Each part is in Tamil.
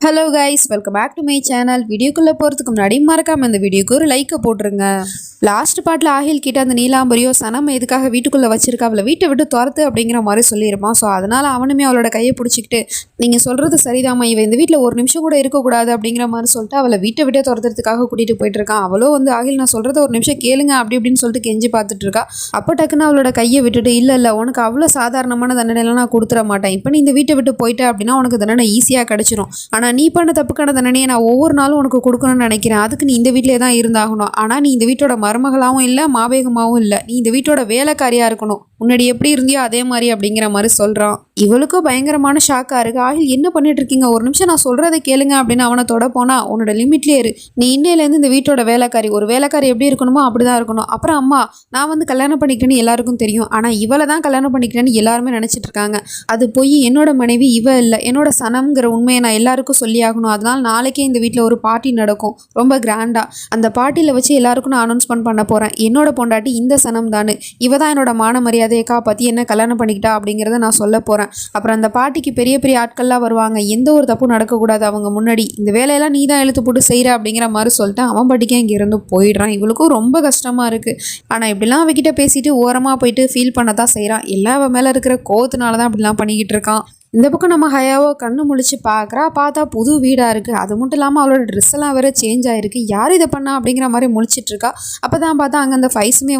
Hello guys, welcome back to my channel. வீடியோக்குள்ளே போகிறதுக்கு முன்னாடி மறக்காமல் இந்த வீடியோக்கு ஒரு லைக்கை போட்டுருங்க. லாஸ்ட் பாட்டில் ஆஹில் கிட்ட அந்த நீலாம்பரியோ சனம் எதுக்காக வீட்டுக்குள்ளே வச்சிருக்கா, அவளை வீட்டை விட்டு துரத்து அப்படிங்கிற மாதிரி சொல்லியிருப்பான். ஸோ அதனால் அவனுமே அவளோட கையை பிடிச்சிக்கிட்டு நீங்கள் சொல்கிறது சரிதாம்மா, இவன் இந்த வீட்டில் ஒரு நிமிஷம் கூட இருக்கக்கூடாது அப்படிங்கிற மாதிரி சொல்லிட்டு அவளை வீட்டை விட்டே துரத்துறதுக்காக கூட்டிகிட்டு போயிட்டு இருக்கான். அவளோ ஆஹில் நான் சொல்கிறத ஒரு நிமிஷம் கேளுங்க அப்படி இப்படின்னு சொல்லிட்டு கெஞ்சி பார்த்துட்டு இருக்கா. அப்போ டக்குன்னு அவளோட கையை விட்டுட்டு இல்லை உனக்கு அவ்வளோ சாதாரணமான தண்டனைலாம் நான் கொடுத்துட மாட்டேன். இப்போ நீ இந்த வீட்டை விட்டு போயிட்ட அப்படின்னா உனக்கு தண்டனை ஈஸியாக கிடச்சிரும். ஆனால் நீ பண்ண தப்புக்கான தண்டனையை நான் ஒவ்வொரு நாளும் உனக்கு கொடுக்கணும்னு நினைக்கிறேன். அதுக்கு நீ இந்த வீட்டிலே தான் இருந்தாகணும். ஆனால் நீ இந்த வீட்டோட மருமகளாகவும் இல்லை, மாவேகமாகவும் இல்லை, நீ இந்த வீட்டோட வேலைக்காரியாக இருக்கணும். முன்னாடி எப்படி இருந்தியோ அதே மாதிரி அப்படிங்கிற மாதிரி சொல்கிறான். இவளுக்கும் பயங்கரமான ஷாக்காக இருக்குது. ஆகில் என்ன பண்ணிட்டு இருக்கீங்க, ஒரு நிமிஷம் நான் சொல்கிறத கேளுங்க அப்படின்னு அவனை தொட போனால் உன்னோட லிமிட்லேயே இரு. நீ இன்னையிலேருந்து இந்த வீட்டோட வேலைக்காரி, ஒரு வேலைக்காரி எப்படி இருக்கணுமோ அப்படி தான் இருக்கணும். அப்புறம் அம்மா நான் கல்யாணம் பண்ணிக்கிறேன்னு எல்லாருக்கும் தெரியும், ஆனால் இவளை தான் கல்யாணம் பண்ணிக்கிறேன்னு எல்லாருமே நினச்சிட்டு இருக்காங்க. அது போய் என்னோட மனைவி இவ இல்லை, என்னோட சனம்ங்கிற உண்மையை நான் எல்லாருக்கும் சொல்லி ஆகணும். அதனால் நாளைக்கே இந்த வீட்டில் ஒரு பார்ட்டி நடக்கும், ரொம்ப கிராண்டாக. அந்த பார்ட்டியில் வச்சு எல்லாருக்கும் நான் அனௌன்ஸ்மெண்ட் பண்ண போகிறேன், என்னோட பொண்டாட்டி இந்த சனம் தானு, இவ தான் என்னோட மான மரியாதையை காப்பாற்றி என்ன கல்யாணம் பண்ணிக்கிட்டா அப்படிங்கிறத நான் சொல்ல போகிறேன். அப்புறம் அந்த பார்ட்டிக்கு பெரிய பெரிய ஆட்கள்லாம் வருவாங்க, எந்த ஒரு தப்பும் நடக்கக்கூடாது அவங்க முன்னாடி. இந்த வேலையெல்லாம் நீ தான் இழுத்து போட்டு செய்கிற அப்படிங்கிற மாதிரி சொல்லிட்டு அவன் பாட்டிக்கே இங்கேருந்து போயிடுறான். இவளுக்கும் ரொம்ப கஷ்டமாக இருக்குது. ஆனால் இப்படிலாம் அவகிட்ட பேசிட்டு ஓரமாக போயிட்டு ஃபீல் பண்ண தான் செய்கிறான். எல்லாம் அவன் மேலே இருக்கிற கோவத்தினால தான் இப்படிலாம் பண்ணிக்கிட்டு இருக்கான். இந்த பக்கம் நம்ம ஹயாவோ கண்ணு முழிச்சு பார்க்குறா. பார்த்தா புது வீடாக இருக்குது. அது மட்டும் இல்லாமல் அவளோட ட்ரெஸ் எல்லாம் வேறு சேஞ்ச் ஆகிருக்கு. யார் இதை பண்ணா அப்படிங்கிற மாதிரி முழிச்சிட்ருக்கா. அப்போ தான் பார்த்தா அங்கே அந்த ஃபைஸுமே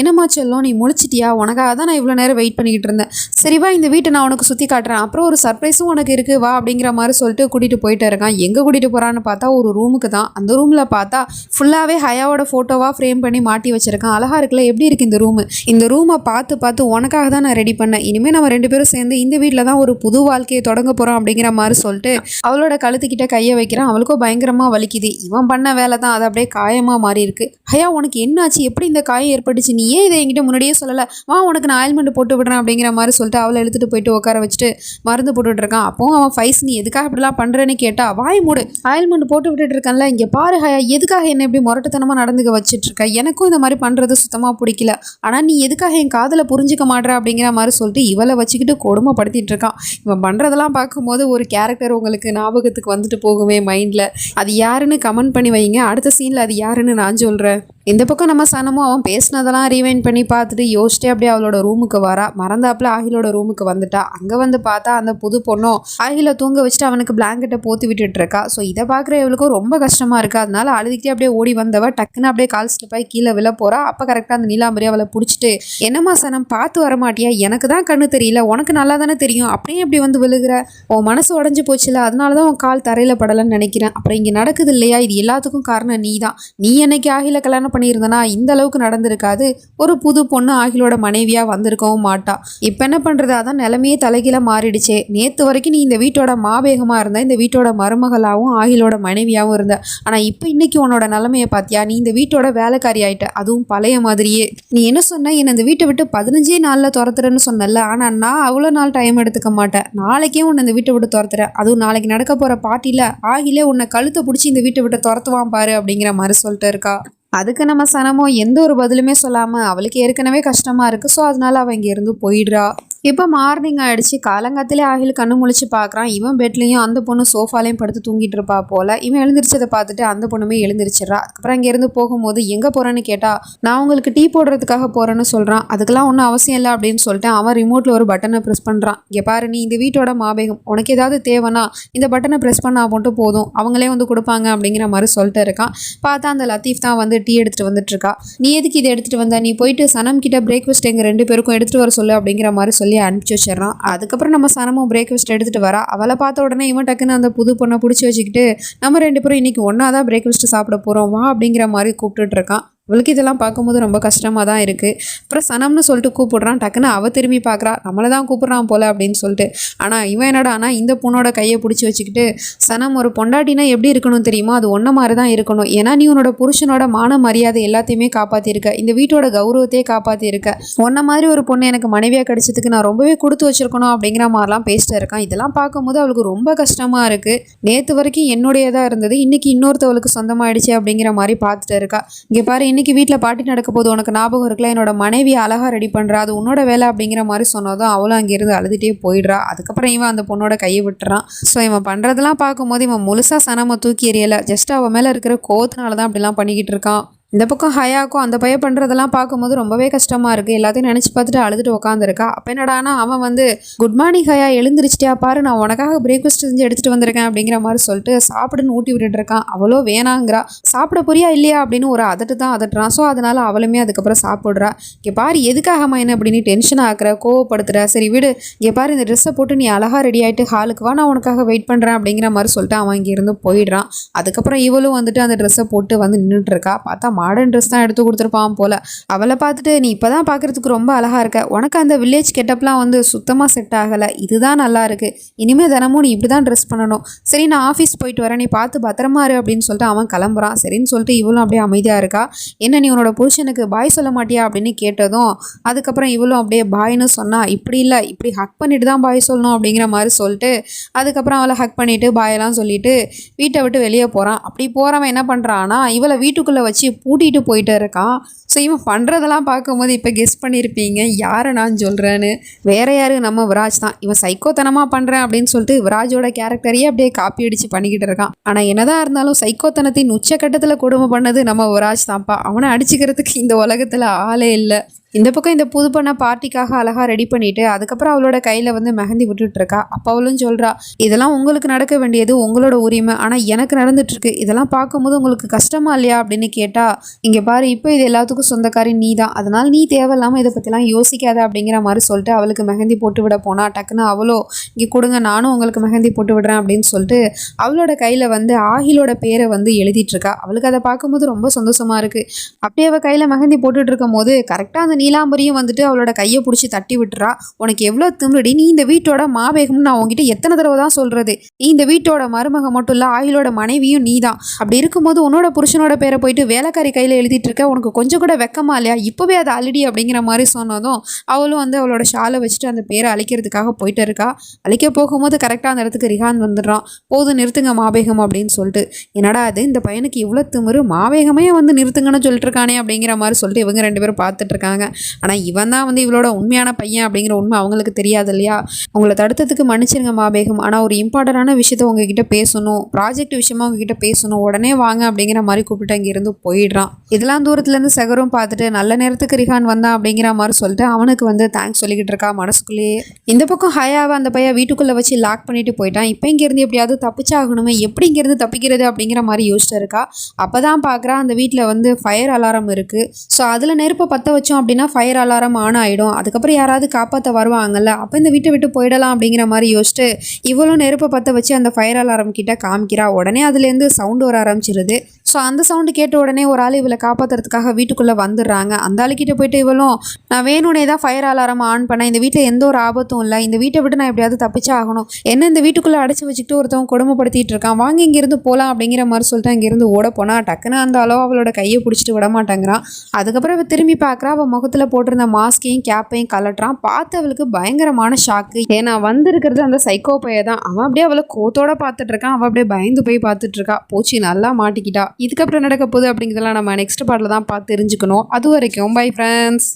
என்னம்மா சொல்லும், நீ முழிச்சிட்டியா, உனக்காக தான் நான் இவ்வளோ நேரம் வெயிட் பண்ணிக்கிட்டு இருந்தேன். சரிவா இந்த வீட்டை நான் உனக்கு சுற்றி காட்டுறேன், அப்புறம் ஒரு சர்ப்ரைஸும் உனக்கு இருக்குது வா அப்படிங்கிற மாதிரி சொல்லிட்டு கூட்டிகிட்டு போயிட்டு இருக்கான். எங்கே கூட்டிகிட்டு போகிறான்னு பார்த்தா ஒரு ரூமுக்கு தான். அந்த ரூமில் பார்த்தா ஃபுல்லாகவே ஹயாவோட ஃபோட்டோவாக ஃப்ரேம் பண்ணி மாட்டி வச்சுருக்கான். அழகாக இருக்குல்ல, எப்படி இருக்குது இந்த ரூமு. இந்த ரூமை பார்த்து உனக்காக தான் நான் ரெடி பண்ணேன். இனிமேல் நம்ம 2 பேரும் சேர்ந்து இந்த வீட்டில் தான் ஒரு புது வாழ்க்கையை தொடங்க போகிறோம் அப்படிங்கிற மாதிரி சொல்லிட்டு அவளோட கழுத்துக்கிட்ட கையை வைக்கிறான். அவளுக்கும் பயங்கரமாக வலிக்குது. இவன் பண்ண வேலை தான், அது அப்படியே காயமாக மாறி இருக்கு. ஐயா உனக்கு என்னாச்சு, எப்படி இந்த காயம் ஏற்பட்டுச்சு, நீ ஏன் இதை என்கிட்ட முன்னாடியே சொல்லலை, வா உனக்கு நான் ஆயில்மெண்ட் போட்டு விடுறேன் அப்படிங்கிற மாதிரி சொல்லிட்டு அவளை எடுத்துகிட்டு போயிட்டு உட்கார வச்சுட்டு மருந்து போட்டுட்டு இருக்கான். அப்போ அவன் ஃபைஸ் நீ எதுக்காக இப்படிலாம் பண்ணுறேன்னு கேட்டா, வாய் மூடு, ஆயில்மெண்ட் போட்டு விட்டுட்டு இருக்கேன்ல, இங்கே பாரு ஹயா, எதுக்காக என்ன இப்படி முரட்டுத்தனமாக நடந்துக்க வச்சுட்டு இருக்க, எனக்கும் இந்த மாதிரி பண்ணுறது சுத்தமாக பிடிக்கல, ஆனால் நீ எதுக்காக என் காதில் புரிஞ்சிக்க மாட்டேற அப்படிங்கிற மாதிரி சொல்லிட்டு இவளை வச்சுக்கிட்டு கொடுமைப்படுத்திட்டு இருக்கான். இவன் பண்ணுறதெல்லாம் பார்க்கும்போது ஒரு கேரக்டர் உங்களுக்கு ஞாபகத்துக்கு வந்துட்டு போகுமே மைண்டில். அது யாருன்னு கமெண்ட் பண்ணி வைங்க. அடுத்த சீனில் அது யாருன்னு நான் சொல்கிறேன். இந்த பக்கம் நம்ம சனமும் அவன் பேசினதெல்லாம் ரீவைண்ட் பண்ணி பார்த்துட்டு யோசிச்சிட்டே அப்படியே அவளோட ரூமுக்கு வரா. மறந்தாப்புல ஆகிலோட ரூமுக்கு வந்துட்டா. அங்கே பார்த்தா அந்த புது பொண்ணும் ஆகில தூங்க வச்சுட்டு அவனுக்கு பிளாங்கெட்டை போத்தி விட்டுட்டு இருக்கா. ஸோ இதை பார்க்குற இவளுக்கும் ரொம்ப கஷ்டமாக இருக்குது. அதனால அழுதுகிட்டே அப்படியே ஓடி வந்தவ டக்குன்னு அப்படியே கால் ஸ்டெப்பாகி கீழே விழ போகிறா. அப்போ கரெக்டாக அந்த நீலாம்பரி அவளை பிடிச்சிட்டு, என்னம்மா சனம் பார்த்து வர மாட்டியா, எனக்கு தான் கண்ணு தெரியல, உனக்கு நல்லா தானே தெரியும், அப்படியே எப்படி விழுகிற, உன் மனசு உடஞ்சி போச்சுல, அதனால தான் உன் கால் தரையில் படலைன்னு நினைக்கிறேன். அப்புறம் இங்கே நடக்குது இல்லையா, இது எல்லாத்துக்கும் காரணம் நீ தான். நீ என்னைக்கு ஆகில கல்யாணம் பண்ணியிருந்தனா இந்த அளவுக்கு நடந்திருக்காது. ஒரு புது பொண்ணு ஆகிலோட மனைவியாக வந்திருக்கவும் மாட்டா. இப்போ என்ன பண்ணுறது, அதான் நிலைமையே தலைகீழ மாறிடுச்சே. நேற்று வரைக்கும் நீ இந்த வீட்டோட மாவேகமாக இருந்த, இந்த வீட்டோட மருமகளாகவும் ஆகிலோட மனைவியாகவும் இருந்த. ஆனால் இப்போ இன்னைக்கு உன்னோட நிலைமையை பார்த்தியா, நீ இந்த வீட்டோட வேலைக்காரி ஆயிட்ட, அதுவும் பழைய மாதிரியே. நீ என்ன சொன்ன, என்னை இந்த வீட்டை விட்டு 15 நாளில் துரத்துறேன்னு சொன்னல, ஆனால் நான் அவ்வளோ நாள் டைம் எடுத்துக்க மாட்டேன். நாளைக்கே உன்னை இந்த வீட்டை விட்டு துரத்துறேன், அதுவும் நாளைக்கு நடக்க போகிற பார்ட்டியில் ஆகிலே உன்னை கழுத்தை பிடிச்சி இந்த வீட்டை விட்டு துரத்துவான் பாரு அப்படிங்கிற மாதிரி சொல்லிட்டு இருக்கா. அதுக்கு நம்ம சனமோ எந்த ஒரு பதிலுமே சொல்லாமல், அவளுக்கு ஏற்கனவே கஷ்டமாக இருக்குது. ஸோ அதனால அவள் இங்கேருந்து போயிடுறா. இப்போ மார்னிங் ஆகிடுச்சு. காலங்காத்திலே ஆகில் கண்ணு முழிச்சு பார்க்குறான். இவன் பெட்லேயும் அந்த பொண்ணு சோஃபாலையும் படுத்து தூங்கிட்டு இருப்பா போல். இவன் எழுந்திரிச்சதை பார்த்துட்டு அந்த பொண்ணுமே எழுந்திரிச்சிட்றா. அதுக்கப்புறம் இங்கேருந்து போகும்போது எங்கே போகிறேன்னு கேட்டால், நான் உங்களுக்கு டீ போடுறதுக்காக போகிறேன்னு சொல்கிறான். அதுக்கெல்லாம் ஒன்றும் அவசியம் இல்லை அப்படின்னு சொல்லிட்டு அவன் ரிமோட்டில் ஒரு பட்டனை ப்ரெஸ் பண்ணுறான். இங்கே பாரு, நீ இந்த வீட்டோட மாபேகம், உனக்கு ஏதாவது தேவைன்னா இந்த பட்டனை ப்ரெஸ் பண்ணால் மட்டும் போதும், அவங்களே கொடுப்பாங்க அப்படிங்கிற மாதிரி சொல்லிட்டு இருக்கான். பார்த்தா அந்த லத்தீஃப் தான் டீ எடுத்துகிட்டு வந்துட்டுருக்கா. நீ எதுக்கு இதை எடுத்துகிட்டு வந்தா, நீ போயிட்டு சனம் கிட்ட பிரேக்ஃபாஸ்ட் எங்கள் 2 பேருக்கும் எடுத்துகிட்டு வர சொல்லு அப்படிங்கிற மாதிரி சொல்லி அனுப்பிச்சி வச்சிடறான். அதுக்கப்புறம் நம்ம சனமும் பிரேக்ஃபாஸ்ட் எடுத்துகிட்டு வரா. அவளை பார்த்த உடனே இவன் டக்குன்னு அந்த புது பொண்ணை பிடிச்சி வச்சுக்கிட்டு, நம்ம 2 பேரும் இன்றைக்கி ஒன்றா தான் பிரேக்ஃபாஸ்ட் சாப்பிட போகிறோம் வா அப்படிங்கிற மாதிரி கூப்பிட்டுட்டு இருக்கான். அவளுக்கு இதெல்லாம் பார்க்கும்போது ரொம்ப கஷ்டமாக தான் இருக்குது. அப்புறம் சனம்னு சொல்லிட்டு கூப்பிடுறான். டக்குன்னு அவள் திரும்பி பார்க்குறா, நம்மளை தான் கூப்பிட்றான் போல் அப்படின்னு சொல்லிட்டு. ஆனால் இவன் என்னடா, ஆனால் இந்த பொண்ணோட கையை பிடிச்சி வச்சுக்கிட்டு, சனம் ஒரு பொண்டாட்டினா எப்படி இருக்கணும் தெரியுமா, அது ஒன்றை மாதிரி தான் இருக்கணும். ஏன்னா நீ உன்னோட புருஷனோட மான மரியாதை எல்லாத்தையுமே காப்பாற்றிருக்க, இந்த வீட்டோட கௌரவத்தையே காப்பாற்றிருக்க. உன்ன மாதிரி ஒரு பொண்ணு எனக்கு மனைவியாக கிடைச்சதுக்கு நான் ரொம்பவே கொடுத்து வச்சிருக்கணும் அப்படிங்கிற மாதிரிலாம் பேசிட்டு இருக்கான். இதெல்லாம் பார்க்கும்போது அவளுக்கு ரொம்ப கஷ்டமாக இருக்குது. நேற்று வரைக்கும் என்னுடையதாக இருந்தது, இன்றைக்கி இன்னொருத்தவளுக்கு சொந்தமாகிடுச்சு அப்படிங்கிற மாதிரி பார்த்துட்டு இருக்கா. இங்கே பாரு, இன்னைக்கு வீட்டில் பார்ட்டி நடக்க போது உனக்கு ஞாபகம் இருக்குல்ல, என்னோட மனைவியை அழகாக ரெடி பண்ணுறா, அது உன்னோட வேலை அப்படிங்கிற மாதிரி சொன்னதும் அவளும் அங்கேருந்து அழுதுகிட்டே போயிடுறா. அதுக்கப்புறம் இவன் அந்த பொண்ணோட கையை விட்டுறான். ஸோ இவன் பண்ணுறதெல்லாம் பார்க்கும்போது இவன் முழுசாக சனமை தூக்கி எறியலை, ஜஸ்ட் அவன் மேலே இருக்கிற கோவத்தினால தான் அப்படிலாம் பண்ணிக்கிட்டு இருக்கான். இந்த பக்கம் ஹயாக்கும் அந்த பையன் பண்ணுறதெல்லாம் பார்க்கும்போது ரொம்பவே கஷ்டமாக இருக்குது. எல்லாத்தையும் நினச்சி பார்த்துட்டு அழுதுட்டு உட்காந்துருக்கா. அப்போ என்னடானா அவன் வந்து குட் மார்னிங் ஹயா, எழுந்திரிச்சிட்டியா பாரு, நான் உனக்காக பிரேக்ஃபாஸ்ட் செஞ்சு எடுத்துகிட்டு வந்திருக்கேன் அப்படிங்கிற மாதிரி சொல்லிட்டு சாப்பிடுன்னு ஊட்டி விட்டுட்டு இருக்கான். அவளோ வேணாங்கிறா. சாப்பிட போறியா இல்லையா அப்படின்னு ஒரு தான் அதட்டுறான். ஸோ அதனால அவளுமே அதுக்கப்புறம் சாப்பிட்றா. இங்கே பாரு எதுக்காகமா என்ன அப்படின்னு டென்ஷன் ஆக்குற, கோவப்படுத்துற, சரி விடு, இங்கே பாரு இந்த ட்ரெஸ்ஸை போட்டு நீ அழகாக ரெடி ஆகிட்டு ஹாலுக்கு வா, நான் உனக்காக வெயிட் பண்ணுறேன் அப்படிங்கிற மாதிரி சொல்லிட்டு அவன் இங்கேருந்து போயிடுறான். அதுக்கப்புறம் இவளும் வந்துட்டு அந்த ட்ரெஸ்ஸை போட்டு வந்து நின்றுட்டு இருக்கா. பார்த்தா மாடர்ன் ட்ரெஸ் தான் எடுத்து கொடுத்துருப்பான் போல. அவளை பார்த்துட்டு நீ இப்போ தான் பார்க்குறதுக்கு ரொம்ப அழகாக இருக்க, உனக்கு அந்த வில்லேஜ் கெட்டப்லாம் வந்து சுத்தமாக செட் ஆகலை, இதுதான் நல்லா இருக்குது, இனிமேல் தினமும் நீ இப்படி தான் ட்ரெஸ் பண்ணணும், சரி நான் ஆஃபீஸ் போயிட்டு வரேன், நீ பார்த்து பத்திரமா இரு அப்படின்னு சொல்லிட்டு அவன் கிளம்புறான். சரின்னு சொல்லிட்டு இவளும் அப்படியே அமைதியாக இருக்கா. என்ன நீ உன்னோட புருஷனுக்கு பாய் சொல்ல மாட்டியா அப்படின்னு கேட்டதும் அதுக்கப்புறம் இவளும் அப்படியே பாய்னு சொன்னா, இப்படி இல்லை, இப்படி ஹக் பண்ணிட்டு தான் பாய் சொல்லணும் அப்படிங்கிற மாதிரி சொல்லிட்டு அதுக்கப்புறம் அவளை ஹக் பண்ணிவிட்டு பாயெல்லாம் சொல்லிட்டு வீட்டை விட்டு வெளியே போகிறான். அப்படி போகிறவன் என்ன பண்ணுறான்னா இவளை வீட்டுக்குள்ளே வச்சு பூட்டிகிட்டு போயிட்டு இருக்கான். ஸோ இவன் பண்ணுறதெல்லாம் பார்க்கும்போது இப்போ கெஸ் பண்ணியிருப்பீங்க யாரை நான் சொல்கிறேன்னு. வேற யாரு, நம்ம விராஜ் தான். இவன் சைக்கோத்தனமாக பண்ணுறேன் அப்படின்னு சொல்லிட்டு விராஜோட கேரக்டரையே அப்படியே காப்பி அடித்து பண்ணிக்கிட்டு இருக்கான். ஆனால் என்னதான் இருந்தாலும் சைக்கோத்தனத்தின் உச்சக்கட்டத்தில் கொடுமை பண்ணது நம்ம விராஜ் தான்ப்பா. அவனை அடிச்சுக்கிறதுக்கு இந்த உலகத்தில் ஆளே இல்லை. இந்த பக்கம் இந்த புது பொண்ணை பார்ட்டிக்காக அழகாக ரெடி பண்ணிவிட்டு அதுக்கப்புறம் அவளோட கையில் வந்து மெஹந்தி விட்டுட்ருக்கா. அப்போ அவளும் சொல்கிறா, இதெல்லாம் உங்களுக்கு நடக்க வேண்டியது உங்களோட உரிமை, ஆனால் எனக்கு நடந்துட்டுருக்கு, இதெல்லாம் பார்க்கும்போது உங்களுக்கு கஷ்டமா இல்லையா அப்படின்னு கேட்டால், இங்கே பாரு இப்போ இது எல்லாத்துக்கும் சொந்தக்காரி நீ தான், அதனால் நீ தேவையில்லாமல் இதை பற்றிலாம் யோசிக்காத அப்படிங்கிற மாதிரி சொல்லிட்டு அவளுக்கு மெஹந்தி போட்டு விட போனால் டக்குன்னு அவளோ இங்கே கொடுங்க நானும் உங்களுக்கு மெஹந்தி போட்டு விடுறேன் அப்படின்னு சொல்லிட்டு அவளோட கையில் வந்து ஆகிலோட பேரை வந்து எழுதிட்டுருக்கா. அவளுக்கு அதை பார்க்கும்போது ரொம்ப சந்தோஷமாக இருக்குது. அப்படியே அவள் கையில் மெஹந்தி போட்டுட்டு இருக்கும் போது கரெக்டாக அந்த நீலாம்பரியும் வந்துட்டு அவளோட கையை பிடிச்சி தட்டி விட்டுறா. உனக்கு எவ்வளோ திமிருடி, நீ இந்த வீட்டோட மாவேகம்னு நான் உங்ககிட்ட எத்தனை தடவை தான் சொல்கிறது, நீ இந்த வீட்டோட மருமக மட்டும் இல்லை ஆயிலோட மனைவியும் நீ தான். அப்படி இருக்கும்போது உன்னோட புருஷனோட பேரை போயிட்டு வேலைக்காரி கையில் எழுதிட்டு இருக்க, உனக்கு கொஞ்சம் கூட வெக்கமா இல்லையா, இப்போவே அதை அழிடி அப்படிங்கிற மாதிரி சொன்னதும் அவளும் வந்து அவளோட ஷாலை வச்சுட்டு அந்த பேரை அழிக்கிறதுக்காக போயிட்டு இருக்கா. அழிக்க போகும்போது கரெக்டாக அந்த இடத்துக்கு ரிஹான் வந்துடுறான். போது நிறுத்துங்க மாவேகம் அப்படின்னு சொல்லிட்டு. என்னடா அது இந்த பையனுக்கு இவ்வளோ திமிரு, மாவேகமே வந்து நிறுத்துங்கன்னு சொல்லிட்டு இருக்கானே அப்படிங்கிற மாதிரி சொல்லிட்டு இவங்க ரெண்டு பேரும் பார்த்துட்டு இருக்காங்க. ஆனால் இவன் தான் வந்து இவளோட உண்மையான பையன் அப்படிங்கிற உண்மை அவங்களுக்கு தெரியாது இல்லையா. உங்களை தடுத்ததுக்கு மன்னிச்சிருங்க மாபேகம், ஆனால் ஒரு இம்பார்ட்டண்டான விஷயத்த உங்ககிட்ட பேசணும், ப்ராஜெக்ட் விஷயமா உங்ககிட்ட பேசணும், உடனே வாங்க அப்படிங்கிற மாதிரி கூப்பிட்டு அங்கேருந்து போயிடுறான். இதெல்லாம் தூரத்துலேருந்து சகரும் பார்த்துட்டு நல்ல நேரத்துக்கு ரிஹான் வந்தான் அப்படிங்கிற மாதிரி சொல்லிட்டு அவனுக்கு வந்து தேங்க்ஸ் சொல்லிக்கிட்டு இருக்கா மனசுக்குள்ளேயே. இந்த பக்கம் ஹயாவை அந்த பையன் வீட்டுக்குள்ளே வச்சு லாக் பண்ணிட்டு போயிட்டான். இப்போ இங்கேருந்து எப்படியாவது தப்பிச்சாகணுமே, எப்படி இங்கேருந்து தப்பிக்கிறது அப்படிங்கிற மாதிரி யோசிச்சு இருக்கா. அப்போ தான் பார்க்குறா அந்த வீட்டில் வந்து ஃபயர் அலாரம் இருக்குது. ஸோ அதில் நெருப்பை பற்ற வச்சோம் அப்படின்னா ஃபயர் அலாரம் ஆன் ஆகிடும், அதுக்கப்புறம் யாராவது காப்பாற்ற வருவாங்கல்ல, அப்போ இந்த வீட்டை விட்டு போயிடலாம் அப்படிங்கிற மாதிரி யோசிச்சுட்டு இவளும் நெருப்பை பற்ற வச்சு அந்த ஃபயர் அலாரம் கிட்ட காமிக்கிறா. உடனே அதுலேருந்து சவுண்டு வர ஆரம்பிச்சிருது. ஸோ அந்த சவுண்டு கேட்ட உடனே ஒரு ஆள் இவளை காப்பாற்றுறதுக்காக வீட்டுக்குள்ளே வந்துடுறாங்க. அந்த ஆளுக்கிட்ட போயிட்டு இவளும் நான் வேணும்னே தான் ஃபயர் அலாரம் ஆன் பண்ணேன், இந்த வீட்டில் எந்த ஒரு ஆபத்தும் இல்லை, இந்த வீட்டை விட்டு நான் எப்படியாவது தப்பிச்சா ஆகணும், என்ன இந்த வீட்டுக்குள்ளே அடைச்சி வச்சுக்கிட்டு ஒருத்தவங்க கொடுமைப்படுத்திட்டு இருக்கான், வாங்கி இங்கேருந்து போகலாம் அப்படிங்கிற மாதிரி சொல்லிட்டு அங்கேருந்து ஓட போனால் டக்குன்னு அந்த அளவு அவளோட கையை பிடிச்சிட்டு விட மாட்டேங்கிறான். அதுக்கப்புறம் அவள் திரும்பி பார்க்குறா. அவள் முகத்தில் போட்டிருந்த மாஸ்கையும் கேப்பையும் கலட்டுறான். பார்த்து அவளுக்கு பயங்கரமான ஷாக்கு. ஏன்னா வந்திருக்கிறது அந்த சைக்கோ பைய தான். அவன் அப்படியே அவளை கோத்தோட பார்த்துட்டு இருக்கான். அவள் அப்படியே பயந்து போய் பார்த்துட்டு இருக்கா. போச்சு நல்லா மாட்டிக்கிட்டா. இதுக்கப்புறம் நடக்க போகுது அப்படிங்கிறதெல்லாம் நம்ம நெக்ஸ்ட் பார்ட்டில் தான் பார்த்து தெரிஞ்சுக்கணும். அது வரைக்கும் பை ஃப்ரெண்ட்ஸ்.